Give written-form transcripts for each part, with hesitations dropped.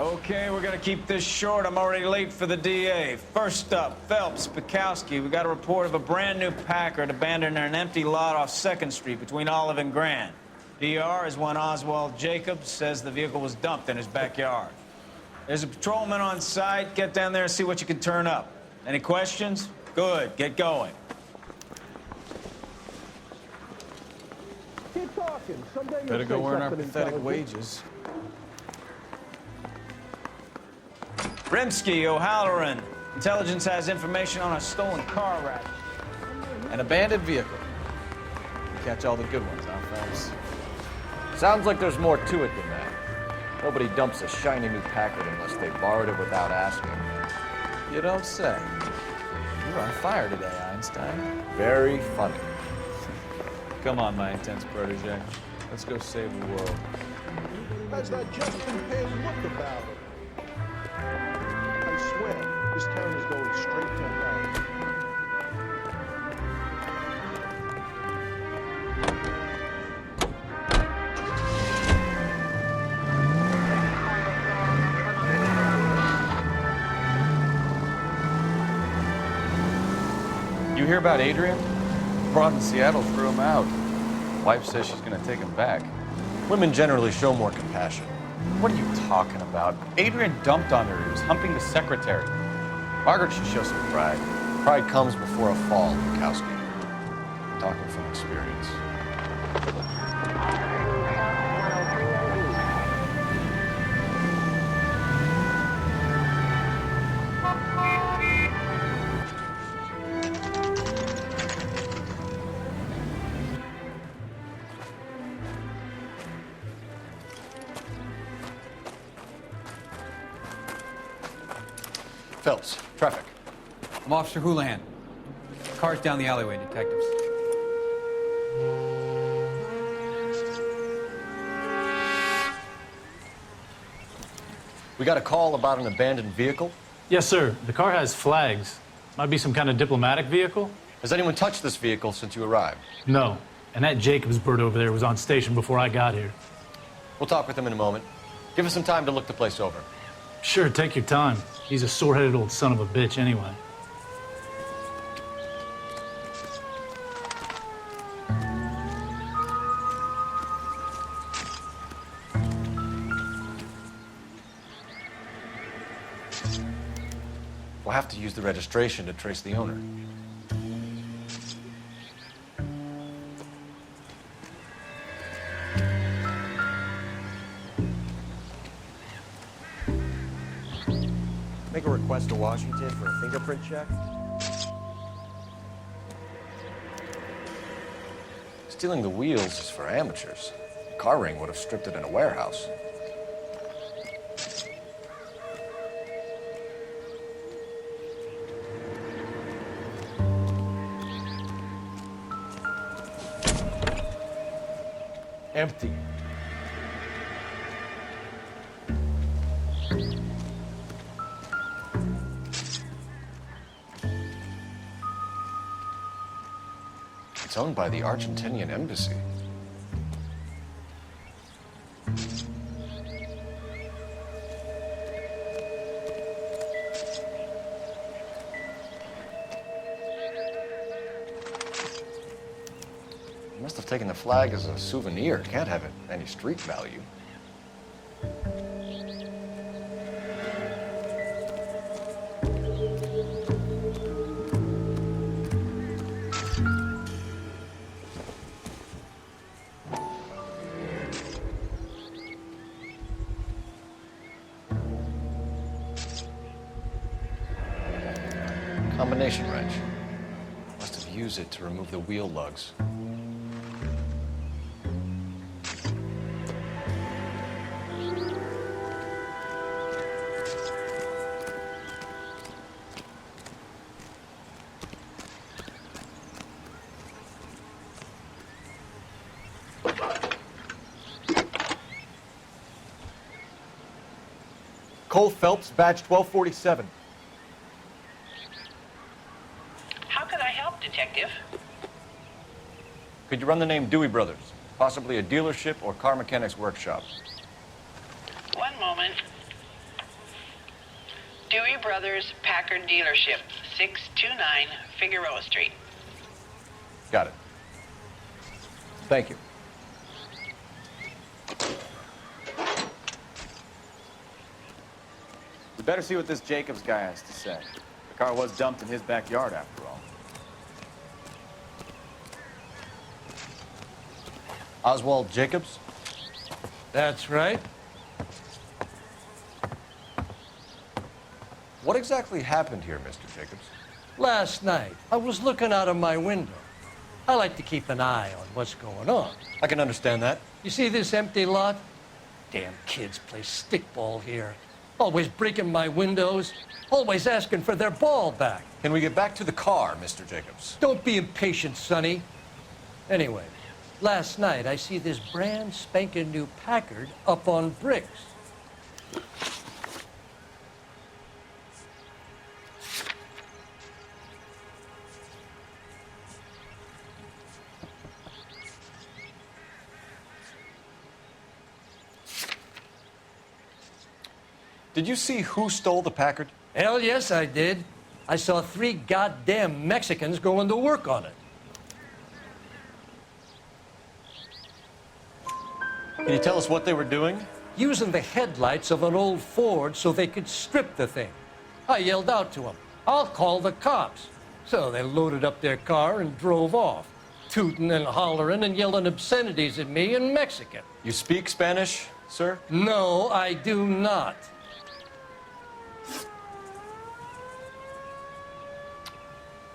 Okay, we're gonna keep this short. I'm already late for the DA. First up, Phelps, Bukowski. We got a report of a brand new Packard abandoned in an empty lot off 2nd Street between Olive and Grand. DR is one Oswald Jacobs says the vehicle was dumped in his backyard. There's a patrolman on site. Get down there and see what you can turn up. Any questions? Good, get going. Keep talking. Someday Better go earn our pathetic wages. Rimsky, O'Halloran. Intelligence has information on a stolen car wreck. An abandoned vehicle. You catch all the good ones, huh, Phelps? Sounds like there's more to it than that. Nobody dumps a shiny new Packard unless they borrowed it without asking. You don't say. You're on fire today, Einstein. Very funny. Come on, my intense protege. Let's go save the world. Has that Justin Payne look about it? I swear, this town is going straight to hell. You hear about Adrian? Broad in Seattle threw him out. Wife says she's gonna take him back. Women generally show more compassion. What are you talking about? Adrian dumped on her. He was humping the secretary. Margaret should show some pride. Pride comes before a fall, Bukowski. Talking from experience. Phelps, traffic. I'm Officer Houlihan. Car's down the alleyway, detectives. We got a call about an abandoned vehicle. Yes, sir. The car has flags. Might be some kind of diplomatic vehicle? Has anyone touched this vehicle since you arrived? No. And that Jacobs bird over there was on station before I got here. We'll talk with him in a moment. Give us some time to look the place over. Sure, take your time. He's a sore-headed old son of a bitch anyway. We'll have to use the registration to trace the owner. Make a request to Washington for a fingerprint check. Stealing the wheels is for amateurs. The car ring would have stripped it in a warehouse. Empty. It's owned by the Argentinian embassy. You must have taken the flag as a souvenir. Can't have it any street value. Combination wrench. Must have used it to remove the wheel lugs. Cole Phelps, badge 1247. How can I help, Detective? Could you run the name Dewey Brothers? Possibly a dealership or car mechanics workshop. One moment. Dewey Brothers Packard Dealership, 629 Figueroa Street. Got it. Thank you. We better see what this Jacobs guy has to say. The car was dumped in his backyard, after all. Oswald Jacobs? That's right. What exactly happened here, Mr. Jacobs? Last night, I was looking out of my window. I like to keep an eye on what's going on. I can understand that. You see this empty lot? Damn kids play stickball here. Always breaking my windows, always asking for their ball back. Can we get back to the car, Mr. Jacobs? Don't be impatient, Sonny. Anyway, last night I see this brand spanking new Packard up on bricks. Did you see who stole the Packard? Hell yes, I did. I saw 3 goddamn Mexicans going to work on it. Can you tell us what they were doing? Using the headlights of an old Ford so they could strip the thing. I yelled out to them, "I'll call the cops." So they loaded up their car and drove off, tooting and hollering and yelling obscenities at me in Mexican. You speak Spanish, sir? No, I do not.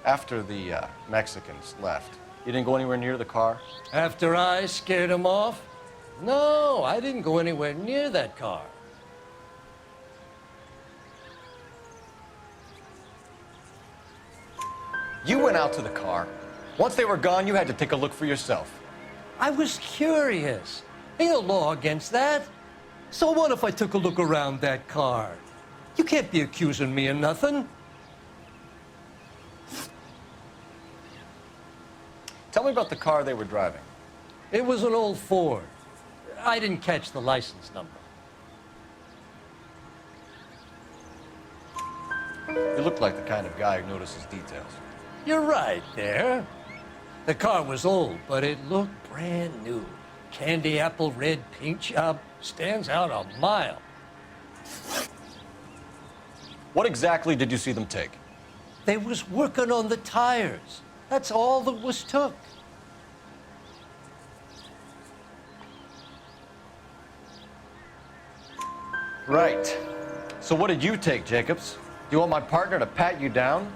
After the Mexicans left, you didn't go anywhere near the car? After I scared them off? No, I didn't go anywhere near that car. You went out to the car. Once they were gone, you had to take a look for yourself. I was curious. Ain't no law against that. So what if I took a look around that car? You can't be accusing me of nothing. Tell me about the car they were driving. It was an old Ford. I didn't catch the license number. You look like the kind of guy who notices details. You're right there. The car was old, but it looked brand new. Candy apple red paint job stands out a mile. What exactly did you see them take? They was working on the tires. That's all that was took. Right. So what did you take, Jacobs? Do you want my partner to pat you down?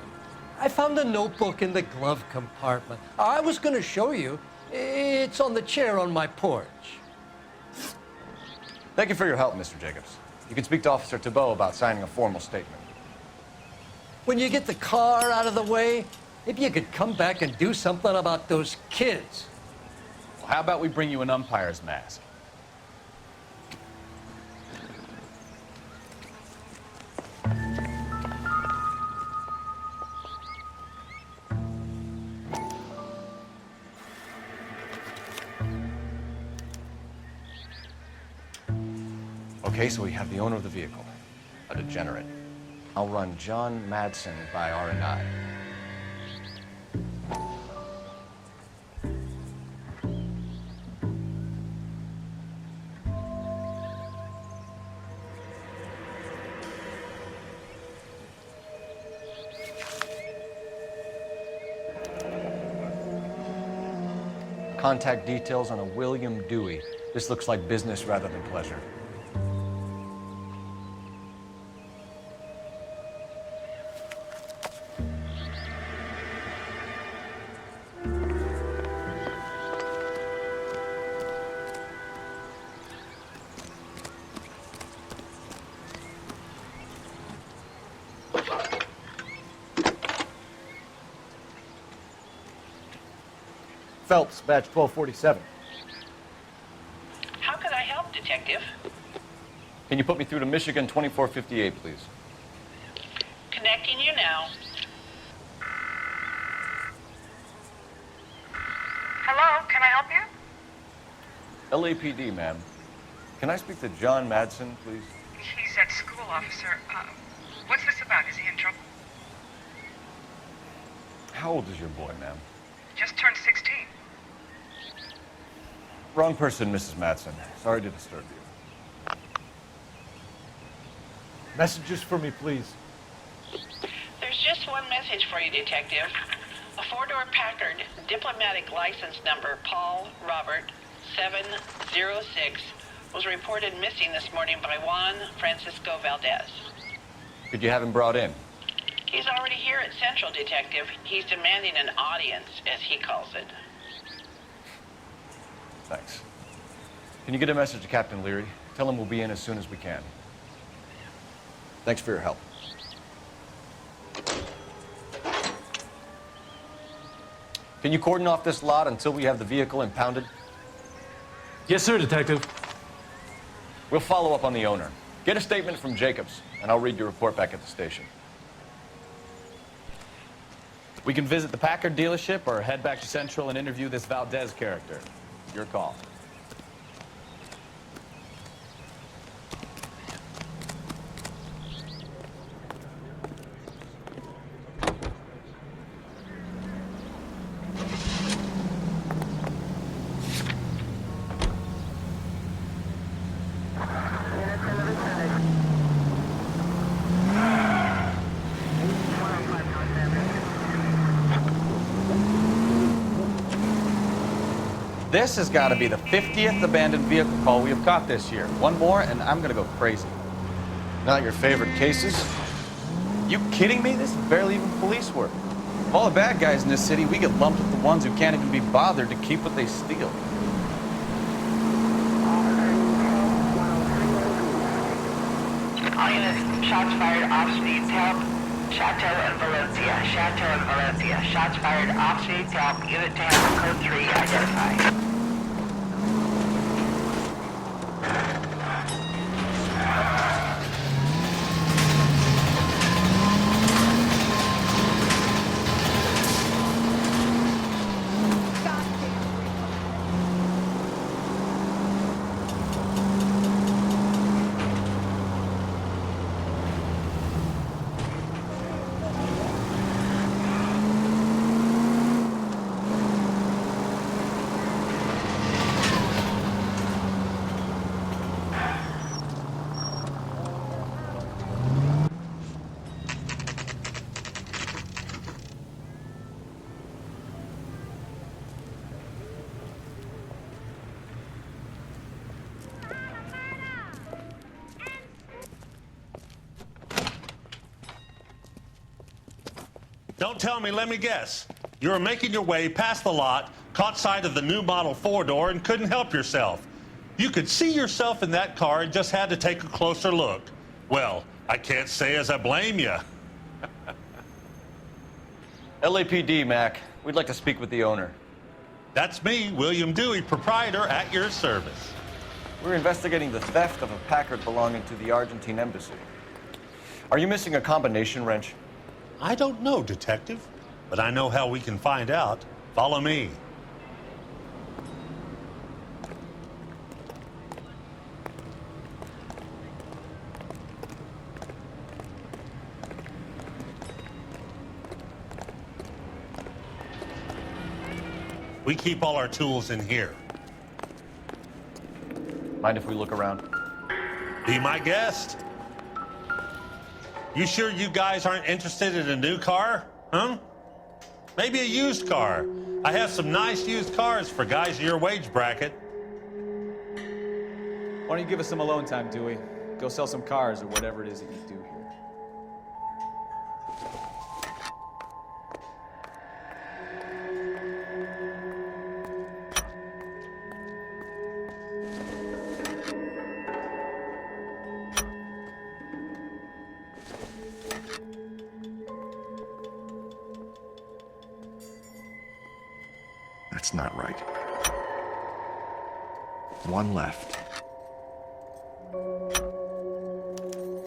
I found a notebook in the glove compartment. I was going to show you. It's on the chair on my porch. Thank you for your help, Mr. Jacobs. You can speak to Officer Thibault about signing a formal statement. When you get the car out of the way, maybe you could come back and do something about those kids. Well, how about we bring you an umpire's mask? Okay, so we have the owner of the vehicle, a degenerate. I'll run John Madsen by R&I. Contact details on a William Dewey. This looks like business rather than pleasure. Phelps, badge 1247. How can I help, Detective? Can you put me through to Michigan 2458, please? Connecting you now. Hello, can I help you? LAPD, ma'am. Can I speak to John Madsen, please? He's at school, officer. What's this about? Is he in trouble? How old is your boy, ma'am? Just turned 16. Wrong person, Mrs. Madsen. Sorry to disturb you. Messages for me, please. There's just one message for you, Detective. A four-door Packard, diplomatic license number Paul Robert 706, was reported missing this morning by Juan Francisco Valdez. Could you have him brought in? He's already here at Central, Detective. He's demanding an audience, as he calls it. Thanks. Can you get a message to Captain Leary? Tell him we'll be in as soon as we can. Thanks for your help. Can you cordon off this lot until we have the vehicle impounded? Yes, sir, Detective. We'll follow up on the owner. Get a statement from Jacobs, and I'll read your report back at the station. We can visit the Packard dealership or head back to Central and interview this Valdez character. Your call. This has got to be the 50th abandoned vehicle call we have caught this year. One more, and I'm going to go crazy. Not your favorite cases? You kidding me? This is barely even police work. Of all the bad guys in this city, we get lumped with the ones who can't even be bothered to keep what they steal. All units, shots fired, off-speed, help. Chateau and Valencia, Chateau and Valencia. Shots fired, off-speed, help. Unit to handle, code 3, identify. Don't tell me, let me guess. You were making your way past the lot, caught sight of the new model four-door, and couldn't help yourself. You could see yourself in that car and just had to take a closer look. Well, I can't say as I blame you. LAPD, Mac. We'd like to speak with the owner. That's me, William Dewey, proprietor, at your service. We're investigating the theft of a Packard belonging to the Argentine embassy. Are you missing a combination wrench? I don't know, Detective, but I know how we can find out. Follow me. We keep all our tools in here. Mind if we look around? Be my guest. You sure you guys aren't interested in a new car? Huh? Maybe a used car. I have some nice used cars for guys in your wage bracket. Why don't you give us some alone time, Dewey? Go sell some cars or whatever it is that you do here. That's not right. One left.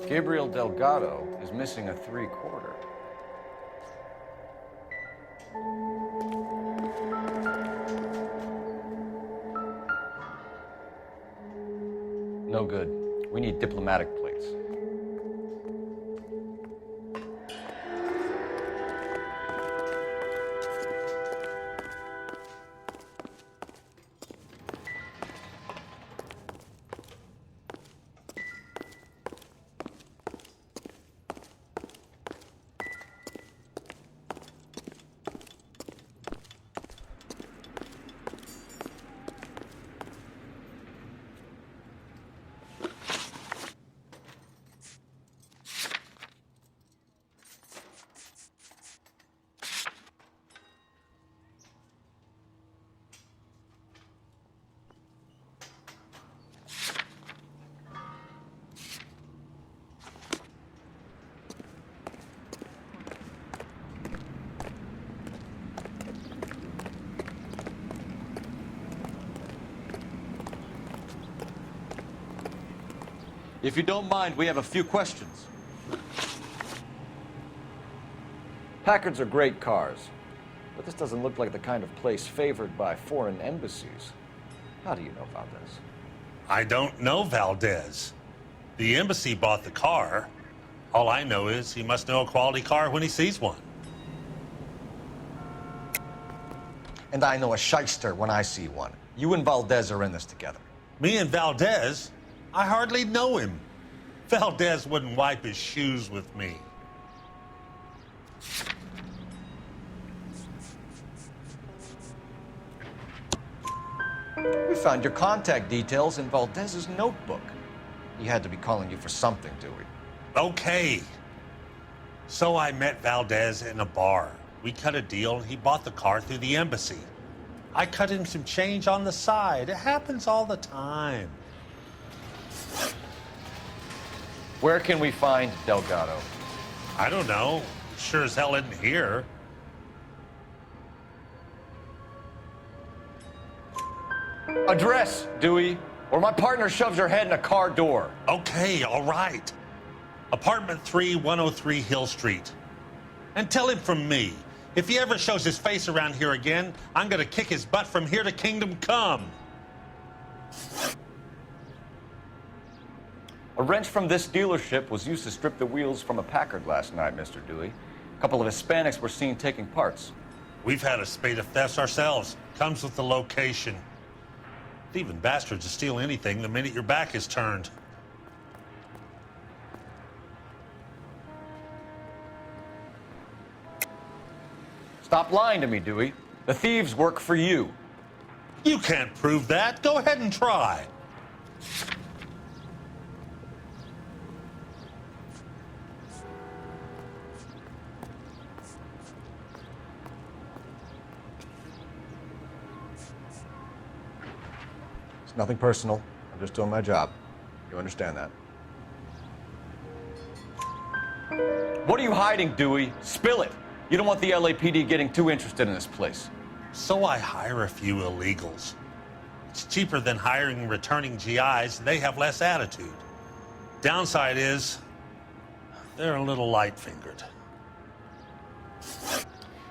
Gabriel Delgado is missing a 3/4. No good. We need diplomatic plates. If you don't mind, we have a few questions. Packards are great cars, but this doesn't look like the kind of place favored by foreign embassies. How do you know Valdez? I don't know Valdez. The embassy bought the car. All I know is he must know a quality car when he sees one. And I know a shyster when I see one. You and Valdez are in this together. Me and Valdez? I hardly know him. Valdez wouldn't wipe his shoes with me. We found your contact details in Valdez's notebook. He had to be calling you for something, Dewey. Okay. So I met Valdez in a bar. We cut a deal and he bought the car through the embassy. I cut him some change on the side. It happens all the time. Where can we find Delgado? I don't know. Sure as hell isn't here. Address, Dewey, or my partner shoves your head in a car door. Okay, all right. Apartment 3, 103 Hill Street. And tell him from me, if he ever shows his face around here again, I'm gonna kick his butt from here to Kingdom Come. A wrench from this dealership was used to strip the wheels from a Packard last night, Mr. Dewey. A couple of Hispanics were seen taking parts. We've had a spate of thefts ourselves. Comes with the location. Thieving bastards to steal anything the minute your back is turned. Stop lying to me, Dewey. The thieves work for you. You can't prove that. Go ahead and try. It's nothing personal. I'm just doing my job. You understand that? What are you hiding, Dewey? Spill it. You don't want the LAPD getting too interested in this place. So I hire a few illegals. It's cheaper than hiring returning GIs. They have less attitude. Downside is, they're a little light-fingered.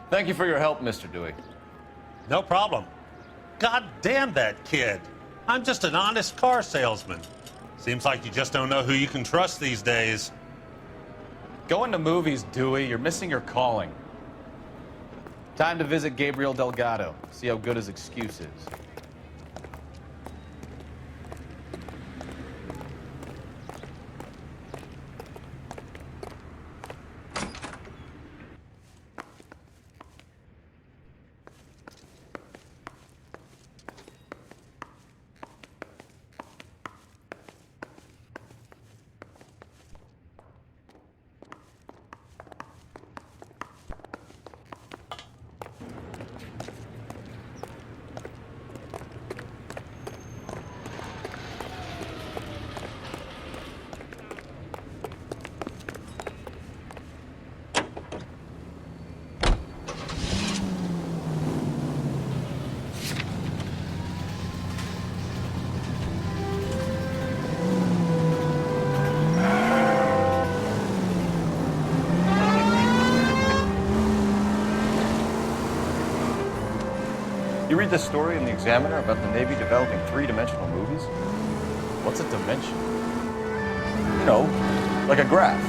Thank you for your help, Mr. Dewey. No problem. God damn that kid. I'm just an honest car salesman. Seems like you just don't know who you can trust these days. Going to movies, Dewey. You're missing your calling. Time to visit Gabriel Delgado. See how good his excuse is. You read this story in the Examiner about the Navy developing three-dimensional movies? What's a dimension? You know, like a graph.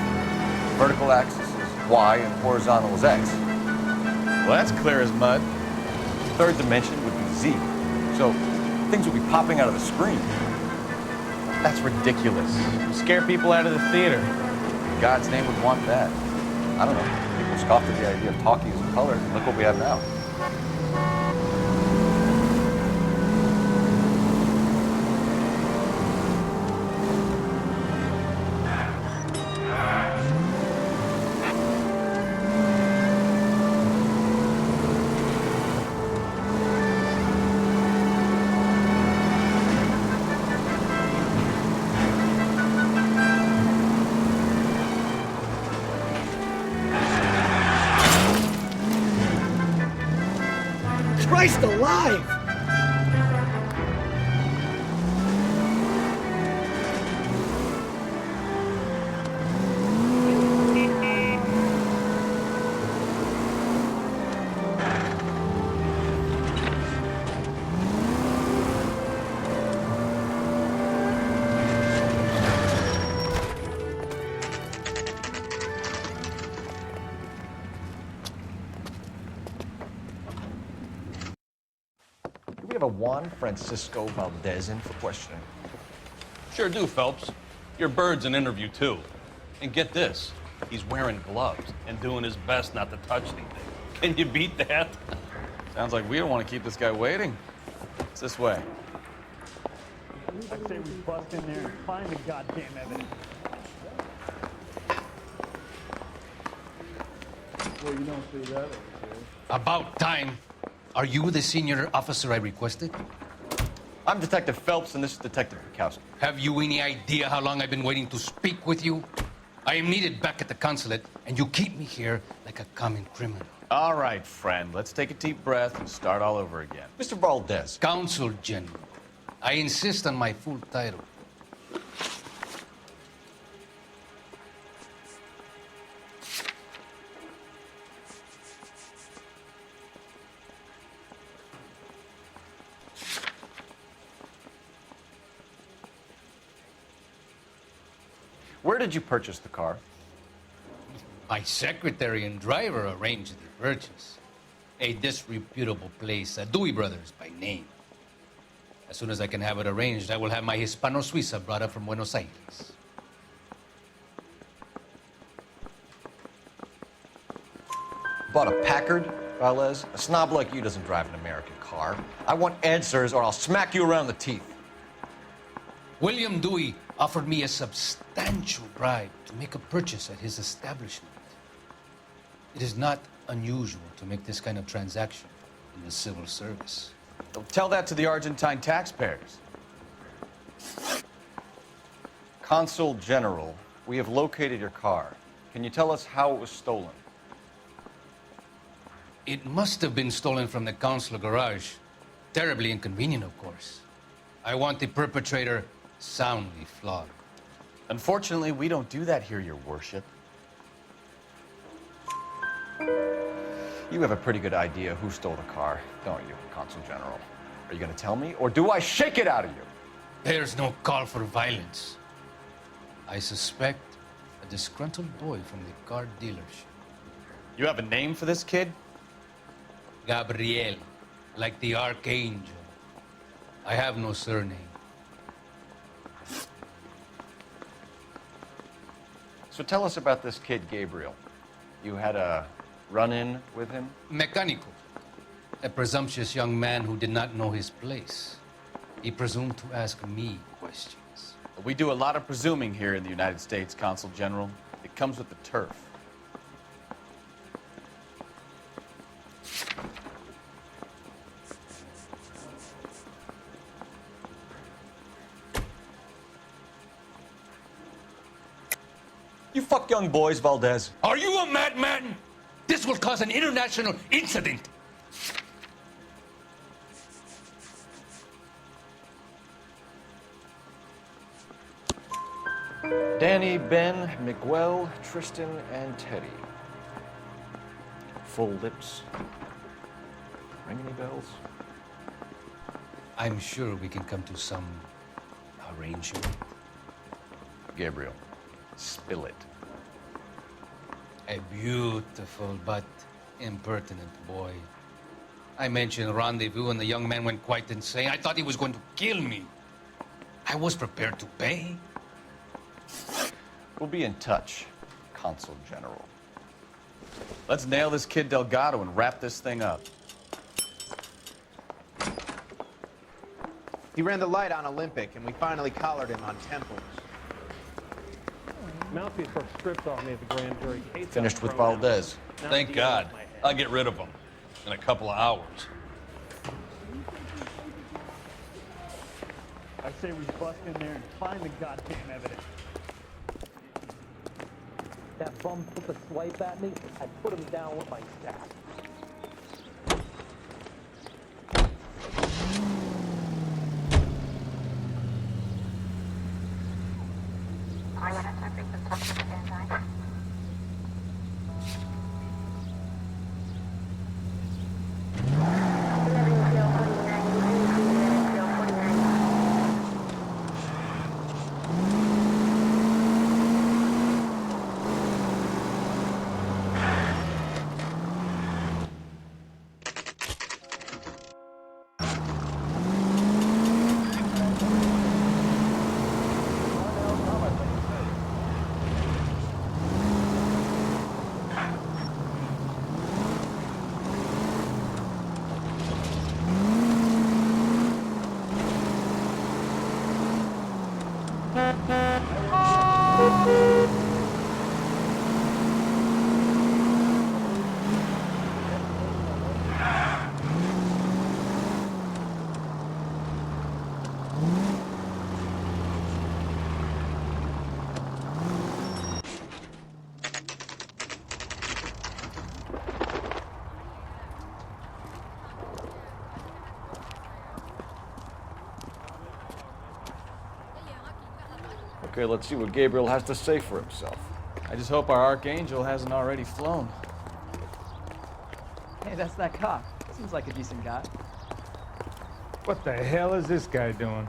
Vertical axis is Y and horizontal is X. Well, that's clear as mud. Third dimension would be Z. So things would be popping out of the screen. That's ridiculous. You scare people out of the theater. In God's name would want that. I don't know. People scoffed at the idea of talkies in color, and look what we have now. Christ alive! have a Juan Francisco Valdez in for questioning? Sure do, Phelps. Your bird's an interview, too. And get this, he's wearing gloves and doing his best not to touch anything. Can you beat that? Sounds like we don't want to keep this guy waiting. It's this way. I say we bust in there and find the goddamn evidence. Well, you don't see that over here. About time. Are you the senior officer I requested? I'm Detective Phelps, and this is Detective Bukowski. Have you any idea how long I've been waiting to speak with you? I am needed back at the consulate, and you keep me here like a common criminal. All right, friend. Let's take a deep breath and start all over again. Mr. Valdez. Consul General. I insist on my full title. Where did you purchase the car? My secretary and driver arranged the purchase. A disreputable place, Dewey Brothers by name. As soon as I can have it arranged, I will have my Hispano Suiza brought up from Buenos Aires. Bought a Packard, Valdez? A snob like you doesn't drive an American car. I want answers or I'll smack you around the teeth. William Dewey offered me a substantial bribe to make a purchase at his establishment. It is not unusual to make this kind of transaction in the civil service. Don't tell that to the Argentine taxpayers. Consul General, we have located your car. Can you tell us how it was stolen? It must have been stolen from the consular garage. Terribly inconvenient, of course. I want the perpetrator soundly flogged. Unfortunately, we don't do that here, Your Worship. You have a pretty good idea who stole the car, don't you, Consul General? Are you going to tell me, or do I shake it out of you? There's no call for violence. I suspect a disgruntled boy from the car dealership. You have a name for this kid? Gabriel, like the archangel. I have no surname. So tell us about this kid, Gabriel. You had a run-in with him? Mecánico. A presumptuous young man who did not know his place. He presumed to ask me questions. We do a lot of presuming here in the United States, Consul General. It comes with the turf. You fuck young boys, Valdez. Are you a madman? This will cause an international incident. Danny, Ben, Miguel, Tristan, and Teddy. Full lips. Ring any bells? I'm sure we can come to some arrangement. Gabriel, spill it. A beautiful but impertinent boy. I mentioned rendezvous and the young man went quite insane. I thought he was going to kill me. I was prepared to pay. We'll be in touch, Consul General. Let's nail this kid Delgado and wrap this thing up. He ran the light on Olympic, and we finally collared him on Temples. Mouthpiece broke strips off me at the grand jury case. Finished with Valdez. Thank God. I'll get rid of him in a couple of hours. I say we bust in there and find the goddamn evidence. That bum took a swipe at me, I put him down with my staff. Okay, let's see what Gabriel has to say for himself. I just hope our Archangel hasn't already flown. Hey, that's that cop. Seems like a decent guy. What the hell is this guy doing?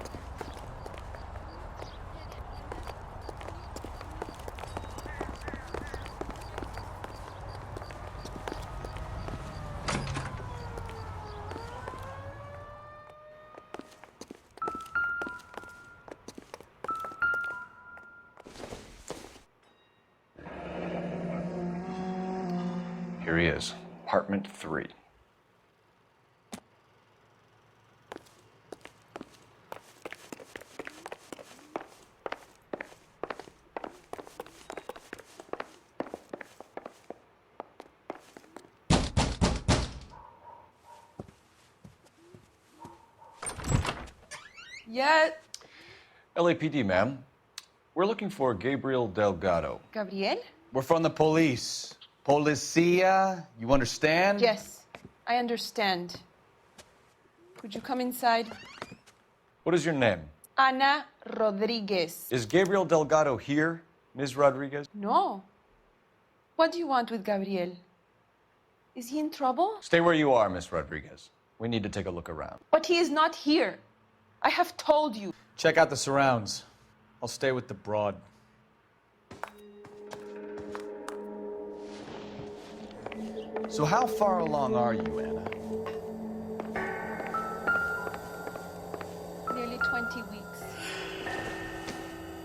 Here he is, apartment 3. Yeah. LAPD, ma'am. We're looking for Gabriel Delgado. Gabriel? We're from the police. Policia, you understand? Yes, I understand. Could you come inside? What is your name? Ana Rodriguez. Is Gabriel Delgado here, Ms. Rodriguez? No. What do you want with Gabriel? Is he in trouble? Stay where you are, Ms. Rodriguez. We need to take a look around. But he is not here. I have told you. Check out the surrounds. I'll stay with the broad. So how far along are you, Anna? Nearly 20 weeks.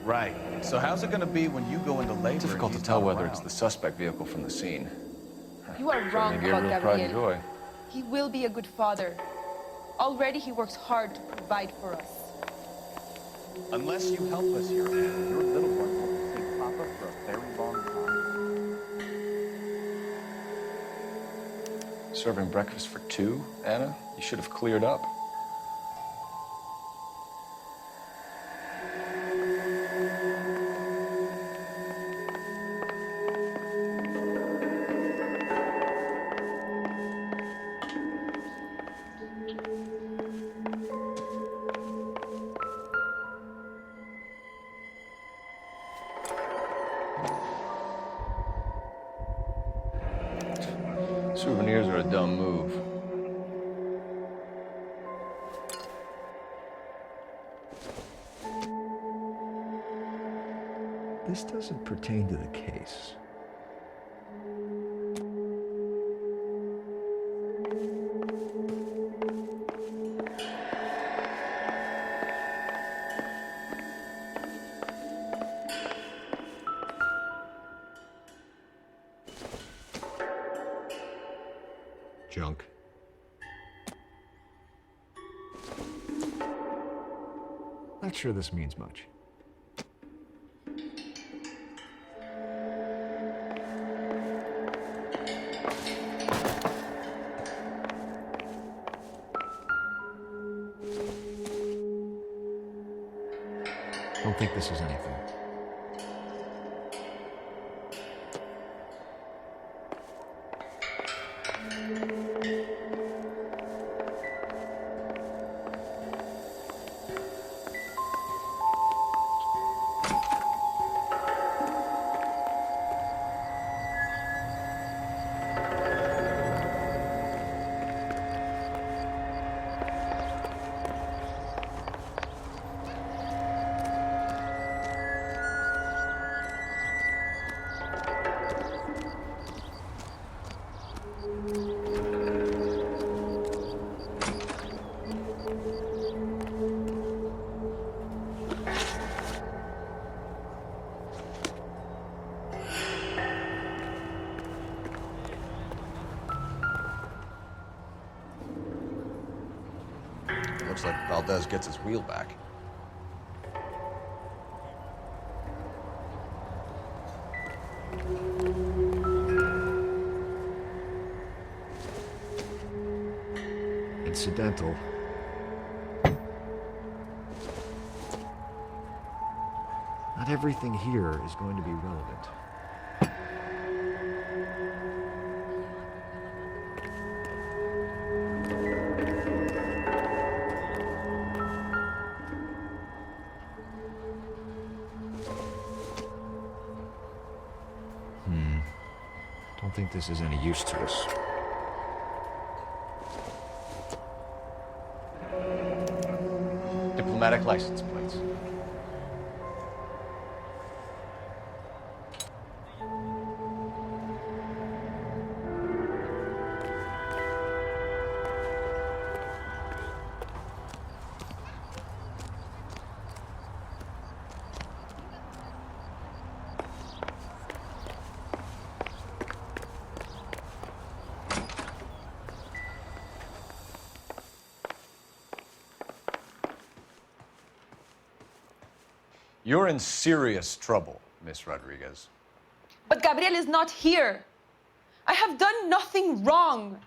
Right. So how's it gonna be when you go into labor? Difficult to tell whether it's the suspect vehicle from the scene. You are wrong Maybe about a real pride and Gabriel. joy. He will be a good father. Already he works hard to provide for us. Unless you help us here, Anna, your little one will be Papa for a very long time. Serving breakfast for 2, Anna? You should have cleared up. Souvenirs are a dumb move. This doesn't pertain to the case. Junk. Not sure this means much. Don't think this is anything. Looks like Valdez gets his wheel back. Incidental. Not everything here is going to be relevant. Don't think this is any use to us. Diplomatic license plates. You're in serious trouble, Miss Rodriguez. But Gabriel is not here. I have done nothing wrong.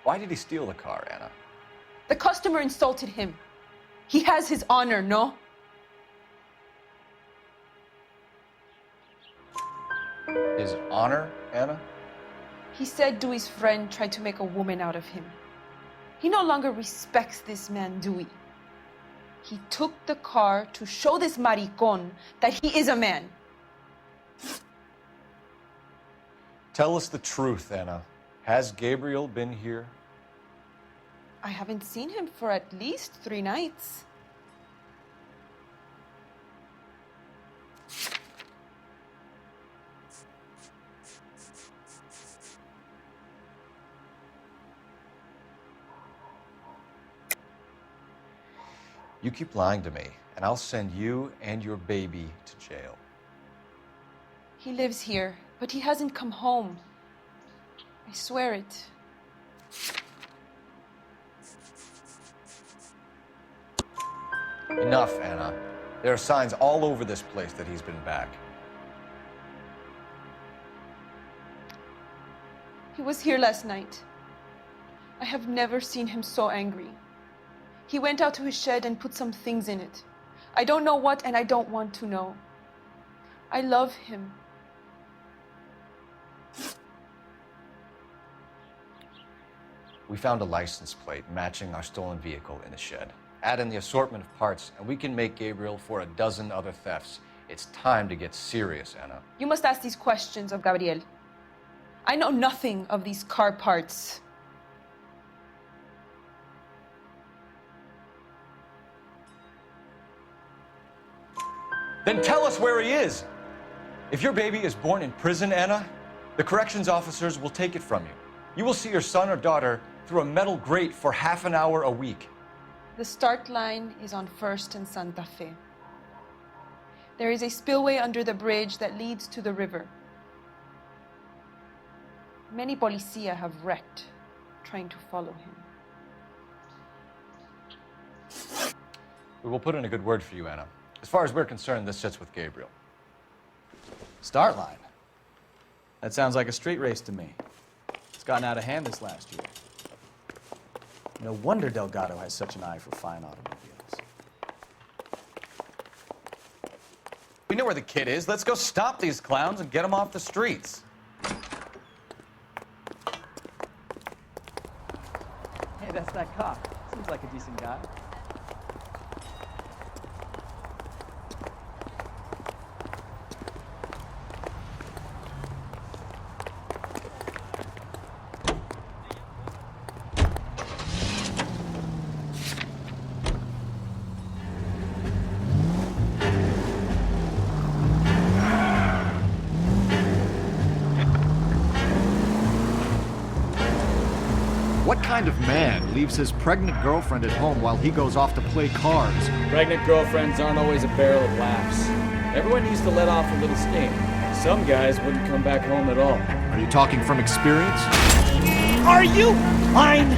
Why did he steal the car, Anna? The customer insulted him. He has his honor, no? His honor, Anna? He said Dewey's friend tried to make a woman out of him. He no longer respects this man, Dewey. He took the car to show this maricon that he is a man. Tell us the truth, Anna. Has Gabriel been here? I haven't seen him for at least 3 nights. You keep lying to me, and I'll send you and your baby to jail. He lives here, but he hasn't come home. I swear it. Enough, Anna. There are signs all over this place that he's been back. He was here last night. I have never seen him so angry. He went out to his shed and put some things in it. I don't know what, and I don't want to know. I love him. We found a license plate matching our stolen vehicle in the shed. Add in the assortment of parts, and we can make Gabriel for a dozen other thefts. It's time to get serious, Anna. You must ask these questions of Gabriel. I know nothing of these car parts. Then tell us where he is. If your baby is born in prison, Anna, the corrections officers will take it from you. You will see your son or daughter through a metal grate for half an hour a week. The start line is on 1st and Santa Fe. There is a spillway under the bridge that leads to the river. Many policia have wrecked trying to follow him. We will put in a good word for you, Anna. As far as we're concerned, this sits with Gabriel. Start line. That sounds like a street race to me. It's gotten out of hand this last year. No wonder Delgado has such an eye for fine automobiles. We know where the kid is. Let's go stop these clowns and get them off the streets. Hey, that's that cop. Seems like a decent guy. What kind of man leaves his pregnant girlfriend at home while he goes off to play cards? Pregnant girlfriends aren't always a barrel of laughs. Everyone needs to let off a little steam. Some guys wouldn't come back home at all. Are you talking from experience? Are you mine?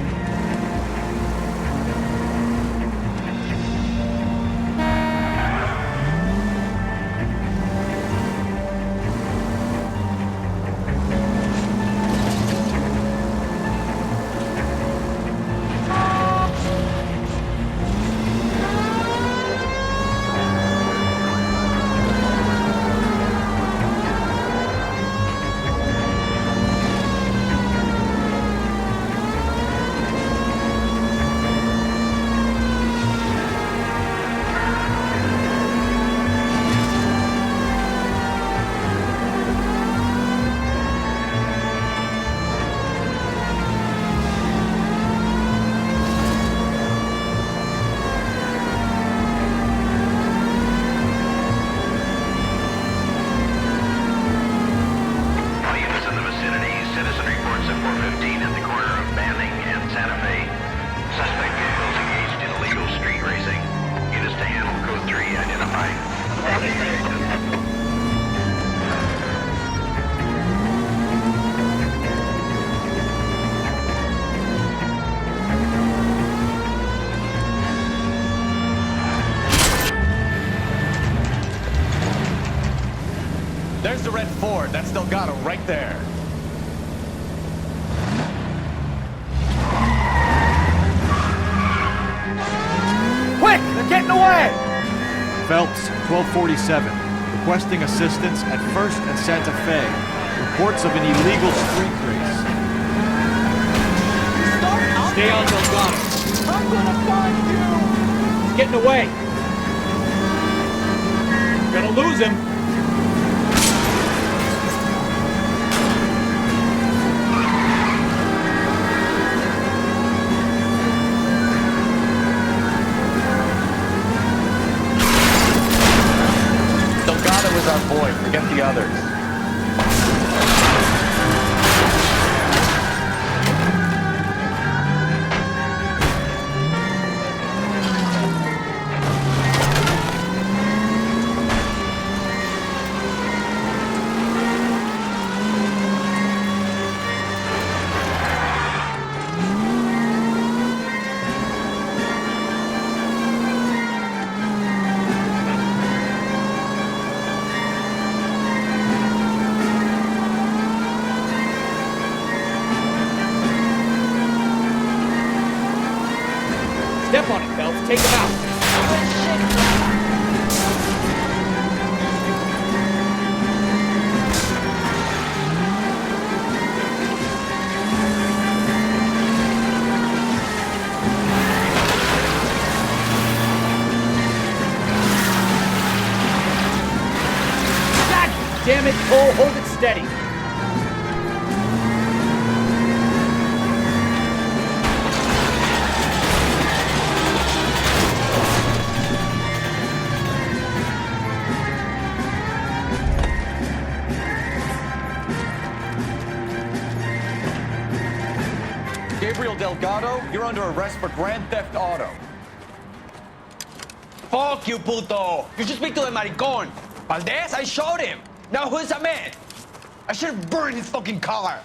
Ford. That's Delgado right there. Quick! They're getting away! Phelps, 1247. Requesting assistance at 1st and Santa Fe. Reports of an illegal street race. Stay on Delgado. I'm gonna find you! He's getting away. Gonna lose him. Delgado is our boy. Forget the others. Step on it, Phelps. Take him out. God damn it, Cole. Hold it steady. Gabriel Delgado, you're under arrest for grand theft auto. Fuck you, puto! You should speak to the maricón. Valdez, I showed him. Now who's the man? I should have burned his fucking car.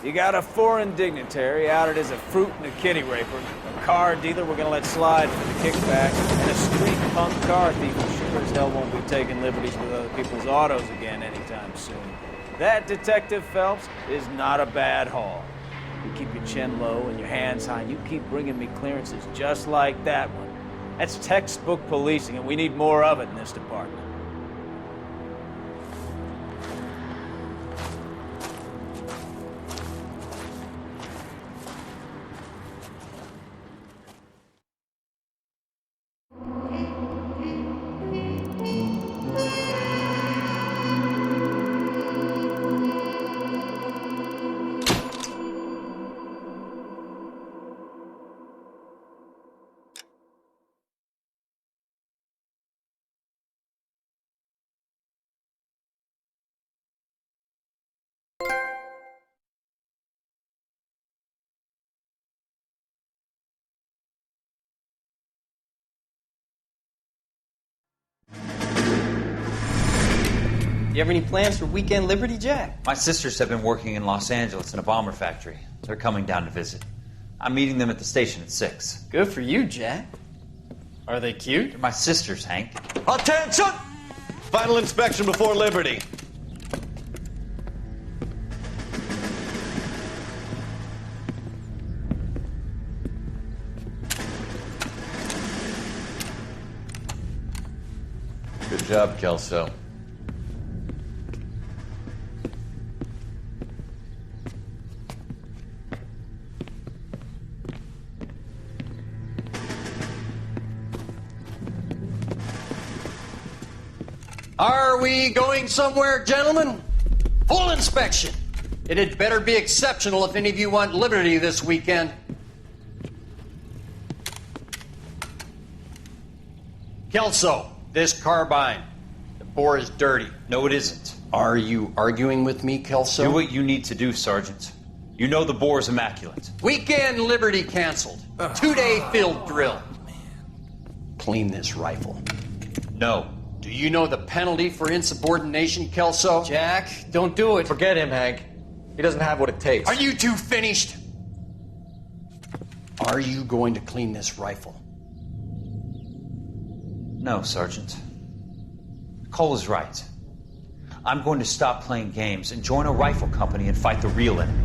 You got a foreign dignitary outed as a fruit and a kitty raper, a car dealer we're gonna let slide for the kickback, and a street punk car thief who sure as hell won't be taking liberties with other people's autos again anytime soon. That, Detective Phelps, is not a bad haul. You keep your chin low and your hands high, and you keep bringing me clearances just like that one. That's textbook policing, and we need more of it in this department. You have any plans for weekend Liberty, Jack? My sisters have been working in Los Angeles in a bomber factory. They're coming down to visit. I'm meeting them at the station at 6. Good for you, Jack. Are they cute? They're my sisters, Hank. Attention! Final inspection before Liberty. Good job, Kelso. Are we going somewhere, gentlemen? Full inspection. It had better be exceptional if any of you want liberty this weekend. Kelso, this carbine. The bore is dirty. No, it isn't. Are you arguing with me, Kelso? Do what you need to do, Sergeant. You know the bore is immaculate. Weekend Liberty canceled. 2-day field drill. Clean this rifle. No. Do you know the penalty for insubordination, Kelso? Jack, don't do it. Forget him, Hank. He doesn't have what it takes. Are you two finished? Are you going to clean this rifle? No, Sergeant. Cole is right. I'm going to stop playing games and join a rifle company and fight the real enemy.